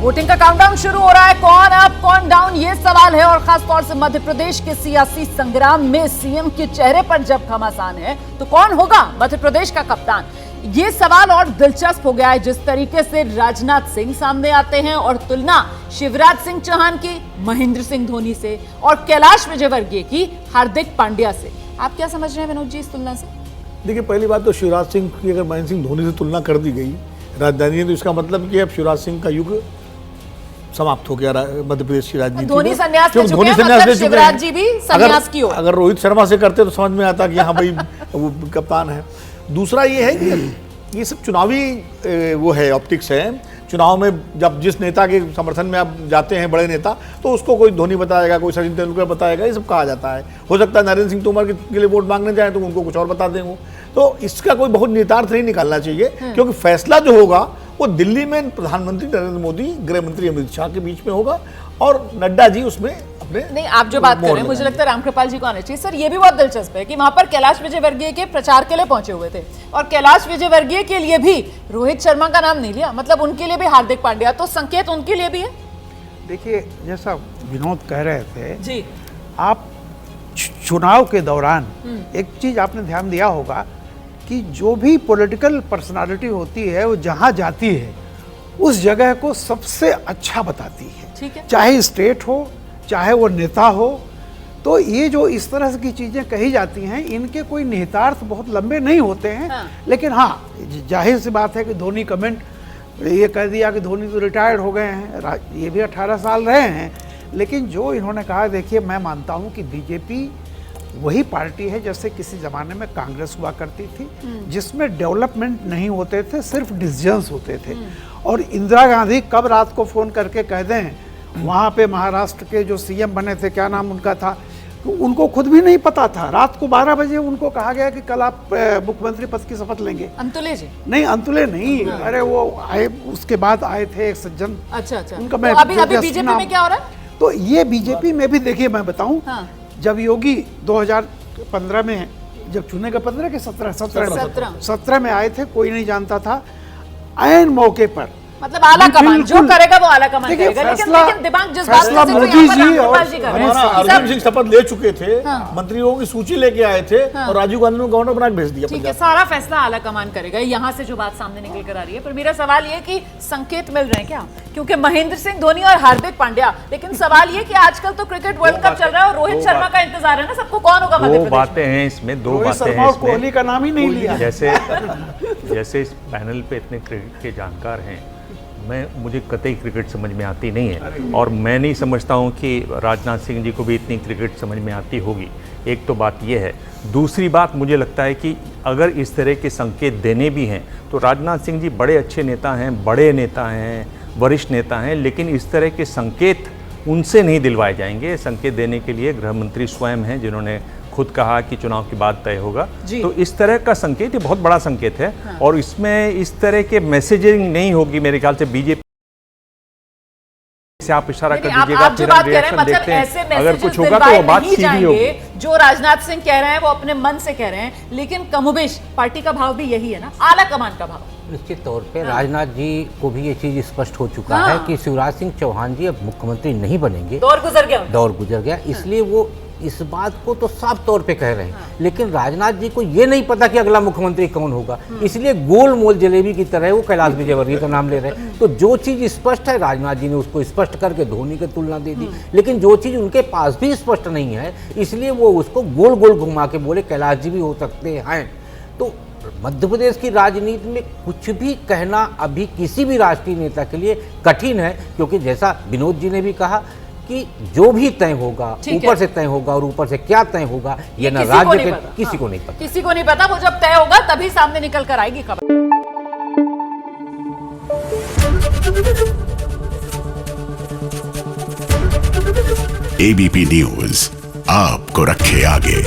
Voting का countdown शुरू हो रहा है। कौन अप कौन डाउन ये सवाल है, और खासतौर से मध्य प्रदेश के सियासी संग्राम में सीएम के चेहरे पर जब घमासान है तो कौन होगा मध्य प्रदेश का कप्तान, ये सवाल और दिलचस्प हो गया है। जिस तरीके से राजनाथ सिंह सामने आते हैं और तुलना शिवराज सिंह चौहान की महेंद्र सिंह धोनी से और कैलाश विजयवर्गीय की हार्दिक पांड्या से, आप क्या समझ रहे हैं विनोद जी इस तुलना से? देखिए, पहली बात तो शिवराज सिंह की अगर महेंद्र सिंह धोनी से तुलना कर दी गई राजधानी, तो इसका मतलब कि अब शिवराज सिंह का युग समाप्त हो गया मध्य प्रदेश की राजनीति। धोनी संन्यास ले चुके हैं, मतलब शिवराज जी भी संन्यास की ओर। अगर रोहित शर्मा से करते तो समझ में आता कि हाँ भाई वो कप्तान है। दूसरा ये है कि ये सब चुनावी वो है, ऑप्टिक्स है। चुनाव में जब जिस नेता के समर्थन में आप जाते हैं, बड़े नेता, तो उसको कोई धोनी बताएगा, कोई सचिन तेंदुलकर बताएगा, ये सब कहा जाता है। हो सकता है नरेंद्र सिंह तोमर के लिए वोट मांगने जाए तो उनको कुछ और बता देंगे। तो इसका कोई बहुत निहितार्थ नहीं निकालना चाहिए, क्योंकि फैसला जो होगा वो दिल्ली में प्रधानमंत्री नरेंद्र मोदी, गृह मंत्री अमित शाह के बीच में होगा और नड्डा जी उसमें अपने नहीं। आप जो बात कर रहे हैं, मुझे लगता है रामकृपाल जी को आना चाहिए। सर, ये भी बहुत दिलचस्प है कि वहां पर कैलाश विजयवर्गीय के प्रचार के लिए पहुंचे हुए थे और कैलाश विजयवर्गीय के लिए भी रोहित शर्मा का नाम नहीं लिया, मतलब उनके लिए भी हार्दिक पांड्या, तो संकेत उनके लिए भी है। देखिए, जैसा विनोद कह रहे थे जी, आप चुनाव के दौरान एक चीज आपने ध्यान दिया होगा कि जो भी पॉलिटिकल पर्सनालिटी होती है वो जहां जाती है उस जगह को सबसे अच्छा बताती है, ठीक है, चाहे स्टेट हो चाहे वो नेता हो। तो ये जो इस तरह की चीजें कही जाती हैं, इनके कोई निहितार्थ बहुत लंबे नहीं होते हैं। हाँ। लेकिन हाँ, जाहिर सी बात है कि धोनी कमेंट ये कह दिया कि धोनी तो रिटायर्ड हो गए हैं, ये भी 18 साल रहे हैं। लेकिन जो इन्होंने कहा, देखिए मैं मानता हूँ कि बीजेपी वही पार्टी है जैसे किसी ज़माने में कांग्रेस हुआ करती थी, जिसमें डेवलपमेंट नहीं होते थे, सिर्फ डिसीजंस होते थे। और इंदिरा गांधी कब रात को फ़ोन करके कह दें, वहाँ पे महाराष्ट्र के जो सीएम बने थे, क्या नाम उनका था, तो उनको खुद भी नहीं पता था। रात को 12 बजे उनको कहा गया कि कल आप मुख्यमंत्री पद की शपथ लेंगे। अंतुले जी? नहीं, अंतुले नहीं। हाँ। अरे वो आए, उसके बाद आए थे एक सज्जन। अच्छा अच्छा। उनका तो मैं अभी बीजेपी में क्या हो रहा है? तो ये बीजेपी में भी देखिए, मैं बताऊं, हाँ। जब योगी 2015 में जब चुने का 15 के 17 में आए थे, कोई नहीं जानता था। ऐन मौके पर मतलब आला कमान जो करेगा वो आला कमान करेगा। लेकिन दिमाग जिस बात से मोदी जी और अर्जुन सिंह शपथ ले चुके थे, मंत्रियों की सूची लेके आए थे और राजीव गांधी ने गवर्नर बना के भेज दिया। ठीक है, सारा फैसला आला कमान करेगा, यहाँ से जो बात सामने निकल कर आ रही है। पर मेरा सवाल ये कि संकेत मिल रहे हैं क्या? क्योंकि महेंद्र सिंह धोनी और हार्दिक पांड्या, लेकिन सवाल ये कि आजकल तो क्रिकेट वर्ल्ड कप चल रहा है और रोहित शर्मा का इंतजार है ना सबको, कौन होगा मध्य प्रदेश? दो बातें हैं इसमें, दो बातें हैं इसमें। कोहली का नाम ही नहीं लिया। जैसे इस पैनल पे इतने क्रिकेट के जानकार हैं, मुझे कतई क्रिकेट समझ में आती नहीं है और मैं नहीं समझता हूँ कि राजनाथ सिंह जी को भी इतनी क्रिकेट समझ में आती होगी। एक तो बात यह है। दूसरी बात, मुझे लगता है कि अगर इस तरह के संकेत देने भी हैं तो राजनाथ सिंह जी बड़े अच्छे नेता हैं, बड़े नेता हैं, वरिष्ठ नेता हैं, लेकिन इस तरह के संकेत उनसे नहीं दिलवाए जाएंगे। संकेत देने के लिए गृह मंत्री स्वयं हैं, जिन्होंने खुद कहा कि चुनाव के बाद तय होगा। तो इस तरह का संकेत, ये बहुत बड़ा संकेत है। हाँ। और इसमें इस तरह के मैसेजिंग नहीं होगी मेरे ख्याल से बीजेपी से। आप इशारा कर दीजिएगा, आप जो बात कह रहे हैं, मतलब ऐसे अगर कुछ होगा तो वो बात सीधी होगी। जो राजनाथ सिंह कह रहे हैं वो अपने मन से कह रहे हैं, लेकिन कमोबेश पार्टी का भाव भी यही है ना, आला कमान का भाव। निश्चित तौर पे राजनाथ जी को भी ये चीज स्पष्ट हो चुका है कि शिवराज सिंह चौहान जी अब मुख्यमंत्री नहीं बनेंगे, दौर गुजर गया। इसलिए वो इस बात को तो साफ तौर पे कह रहे हैं। लेकिन राजनाथ जी को ये नहीं पता कि अगला मुख्यमंत्री कौन होगा, इसलिए गोल मोल जलेबी की तरह वो कैलाश विजयवर्गीय का नाम ले रहे हैं। तो जो चीज स्पष्ट है, राजनाथ जी ने उसको स्पष्ट करके धोनी की तुलना दे दी। लेकिन जो चीज उनके पास भी स्पष्ट नहीं है, इसलिए वो उसको गोल गोल घुमा के बोले कैलाश जी भी हो सकते हैं। तो मध्य प्रदेश की राजनीति में कुछ भी कहना अभी किसी भी राष्ट्रीय नेता के लिए कठिन है, क्योंकि जैसा विनोद जी ने भी कहा कि जो भी तय होगा ऊपर से तय होगा, और ऊपर से क्या तय होगा ये ना राज्य के किसी को नहीं पता। किसी को नहीं पता, वो जब तय होगा तभी सामने निकल कर आएगी खबर। एबीपी न्यूज आपको रखे आगे।